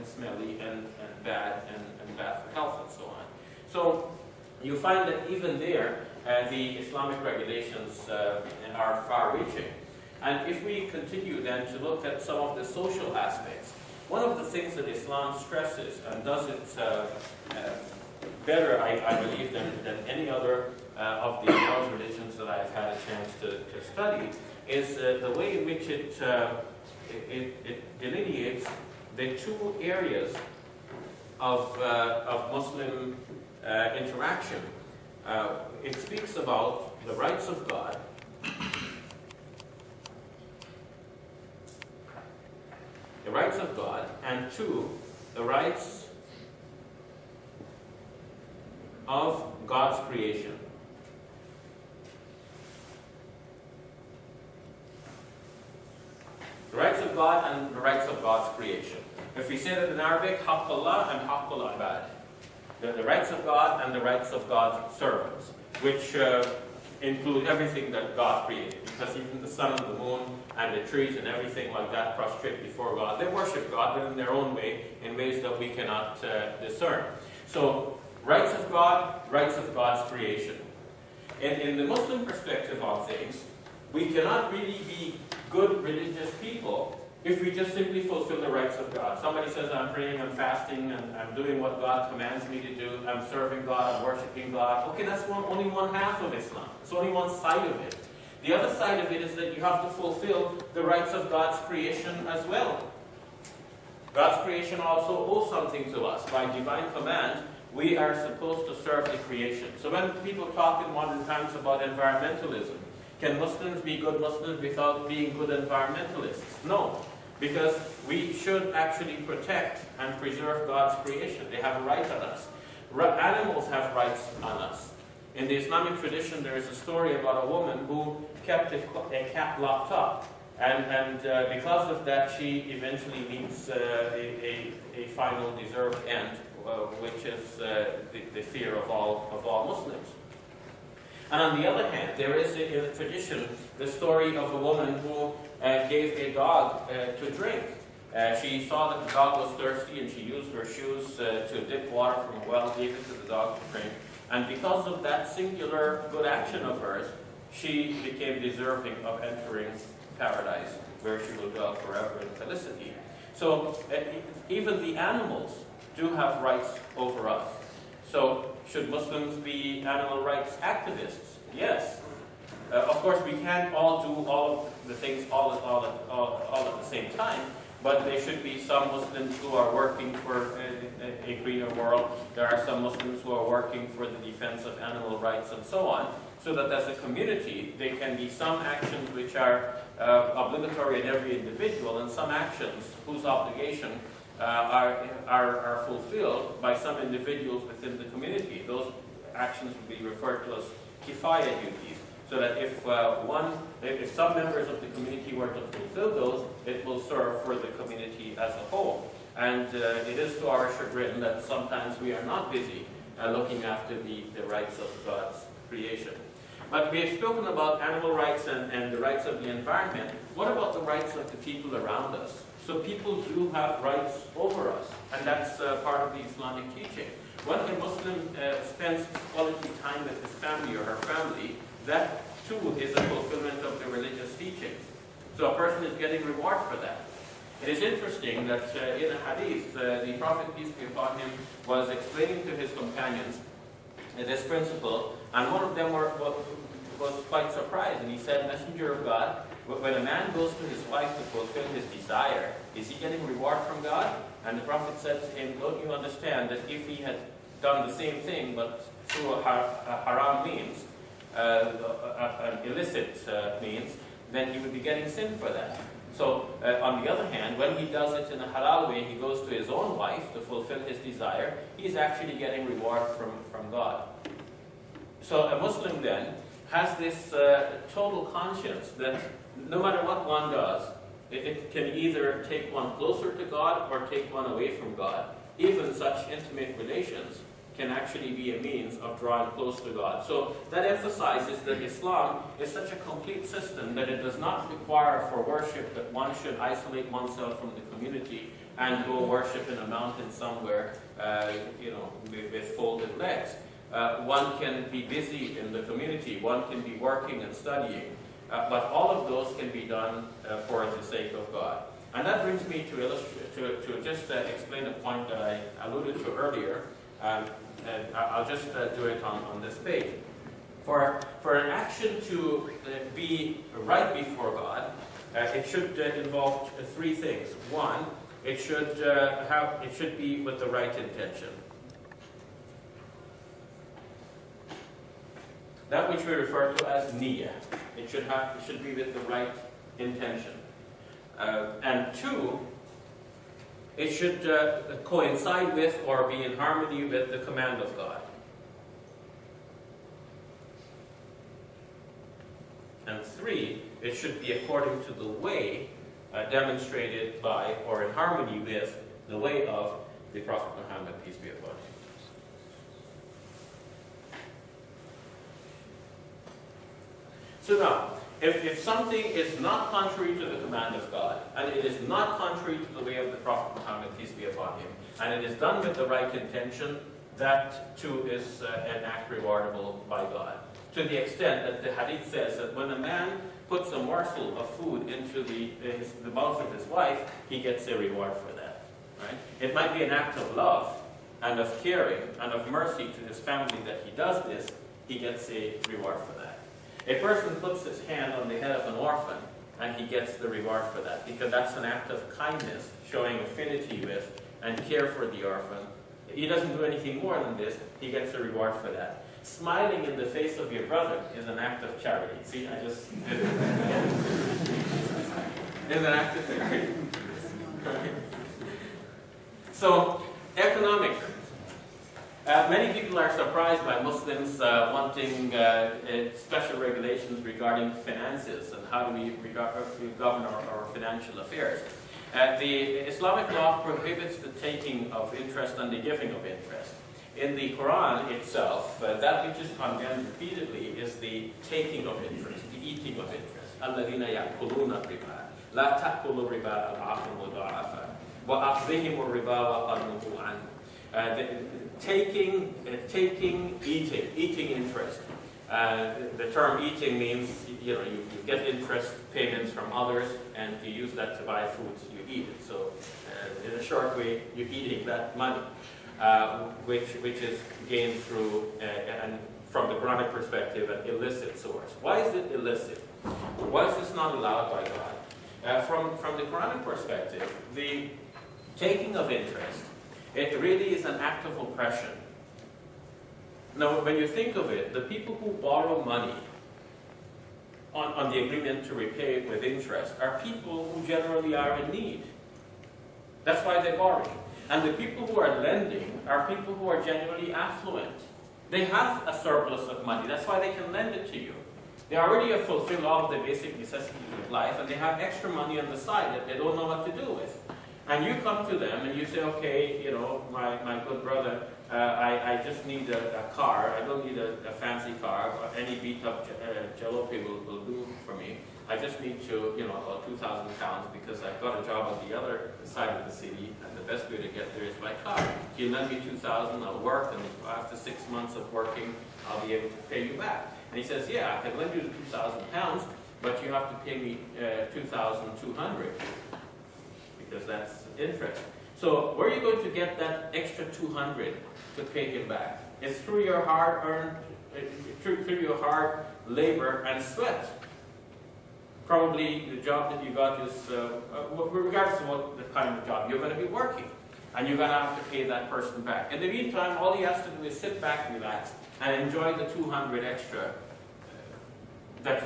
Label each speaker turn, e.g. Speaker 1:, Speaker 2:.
Speaker 1: smelly and bad and bad for health and so on. So you find that even there, the Islamic regulations are far-reaching. And if we continue then to look at some of the social aspects, one of the things that Islam stresses and does it better, I believe, than any other of the world religions that I've had a chance to study, is the way in which it delineates the two areas of Muslim interaction. It speaks about the rights of God and two, the rights of God's creation. The rights of God and the rights of God's creation. If we say that in Arabic, Haqq Allah and Haqq al-Ibad. The rights of God and the rights of God's servants, which include everything that God created, because even the sun and the moon and the trees and everything like that prostrate before God. They worship God, but in their own way, in ways that we cannot discern. So, rights of God, rights of God's creation. In the Muslim perspective on things, we cannot really be good religious people if we just simply fulfill the rights of God. Somebody says, I'm praying, I'm fasting, and I'm doing what God commands me to do, I'm serving God, I'm worshiping God. Okay, that's only one half of Islam. It's only one side of it. The other side of it is that you have to fulfill the rights of God's creation as well. God's creation also owes something to us. By divine command, we are supposed to serve the creation. So when people talk in modern times about environmentalism, can Muslims be good Muslims without being good environmentalists? No, because we should actually protect and preserve God's creation. They have a right on us. Animals have rights on us. In the Islamic tradition, there is a story about a woman who kept a cat locked up. And because of that, she eventually meets a final deserved end, which is the fear of all Muslims. And on the other hand, there is in the tradition the story of a woman who gave a dog to drink. She saw that the dog was thirsty and she used her shoes to dip water from a well, gave it to the dog to drink. And because of that singular good action of hers, she became deserving of entering paradise, where she will dwell forever in felicity. So even the animals do have rights over us. So should Muslims be animal rights activists? Yes. Of course, we can't all do all the things all at the same time, but there should be some Muslims who are working for a greener world. There are some Muslims who are working for the defense of animal rights and so on, so that as a community there can be some actions which are obligatory in every individual and some actions whose obligation are fulfilled by some individuals within the community. Those actions would be referred to as kifaya duties, so that if some members of the community were to fulfill those, it will serve for the community as a whole. And it is to our chagrin that sometimes we are not busy looking after the rights of God's creation. But we have spoken about animal rights and the rights of the environment. What about the rights of the people around us? So people do have rights over us, and that's part of the Islamic teaching. When a Muslim spends quality time with his family or her family, that too is a fulfillment of the religious teachings. So a person is getting reward for that. It is interesting that in a hadith, the Prophet, peace be upon him, was explaining to his companions this principle, and one of them was quite surprised, and he said, Messenger of God, when a man goes to his wife to fulfill his desire, is he getting reward from God? And the Prophet said to him, don't you understand that if he had done the same thing, but through a haram means, an illicit means, then he would be getting sin for that. So, on the other hand, when he does it in a halal way, he goes to his own wife to fulfill his desire, he's actually getting reward from God. So a Muslim then has this total conscience that no matter what one does, it can either take one closer to God or take one away from God. Even such intimate relations can actually be a means of drawing close to God. So that emphasizes that Islam is such a complete system that it does not require for worship that one should isolate oneself from the community and go worship in a mountain somewhere, with folded legs. One can be busy in the community, one can be working and studying, but all of those can be done for the sake of God. And that brings me to just explain a point that I alluded to earlier, and I'll just do it on this page. For an action to be right before God, it should involve three things. One, it should be with the right intention. That which we refer to as niyyah. It should be with the right intention. And two, it should coincide with or be in harmony with the command of God. And three, it should be according to the way demonstrated by or in harmony with the way of the Prophet Muhammad, peace be upon him. So now, if something is not contrary to the command of God, and it is not contrary to the way of the Prophet Muhammad, peace be upon him, and it is done with the right intention, that too is an act rewardable by God. To the extent that the hadith says that when a man puts a morsel of food into the mouth of his wife, he gets a reward for that. Right? It might be an act of love and of caring and of mercy to his family that he does this, he gets a reward for that. A person puts his hand on the head of an orphan, and he gets the reward for that, because that's an act of kindness, showing affinity with and care for the orphan. He doesn't do anything more than this, he gets a reward for that. Smiling in the face of your brother is an act of charity. See, I just did it. It's an act of charity. So, economic. Many people are surprised by Muslims wanting special regulations regarding finances and how do we govern our financial affairs. The Islamic law prohibits the taking of interest and the giving of interest. In the Quran itself, that which is condemned repeatedly is the taking of interest, the eating of interest. الَّذِينَ يَأْكُلُونَ الرِّبَا لَا تَأْكُلُوا الرِّبَا أَضْعَافًا مُضَاعَفًا وَأَخْذِهِمُ الرِّبَا وَقَدْ نُهُوا عَنْهُ. Eating interest. The term eating means, you get interest payments from others, and you use that to buy foods, you eat it. So, in a short way, you're eating that money, which is gained through, and from the Quranic perspective, an illicit source. Why is it illicit? Why is this not allowed by God? From the Quranic perspective, the taking of interest, it really is an act of oppression. Now, when you think of it, the people who borrow money on the agreement to repay with interest are people who generally are in need. That's why they borrow. And the people who are lending are people who are genuinely affluent. They have a surplus of money. That's why they can lend it to you. They already have fulfilled all of the basic necessities of life, and they have extra money on the side that they don't know what to do with. And you come to them and you say, okay, my good brother, I just need a car. I don't need a fancy car. Any beat-up jalopy will do for me. I just need to, about £2,000 because I've got a job on the other side of the city, and the best way to get there is by car. You lend me $2,000, I'll work, and after 6 months of working, I'll be able to pay you back. And he says, yeah, I can lend you the £2,000, but you have to pay me $2,200 because that's interest. So where are you going to get that extra $200 to pay him back? It's through your hard-earned, through your hard labor and sweat. Probably the job that you got is, regardless of what the kind of job, you're going to be working. And you're going to have to pay that person back. In the meantime, all he has to do is sit back, relax, and enjoy the $200 extra that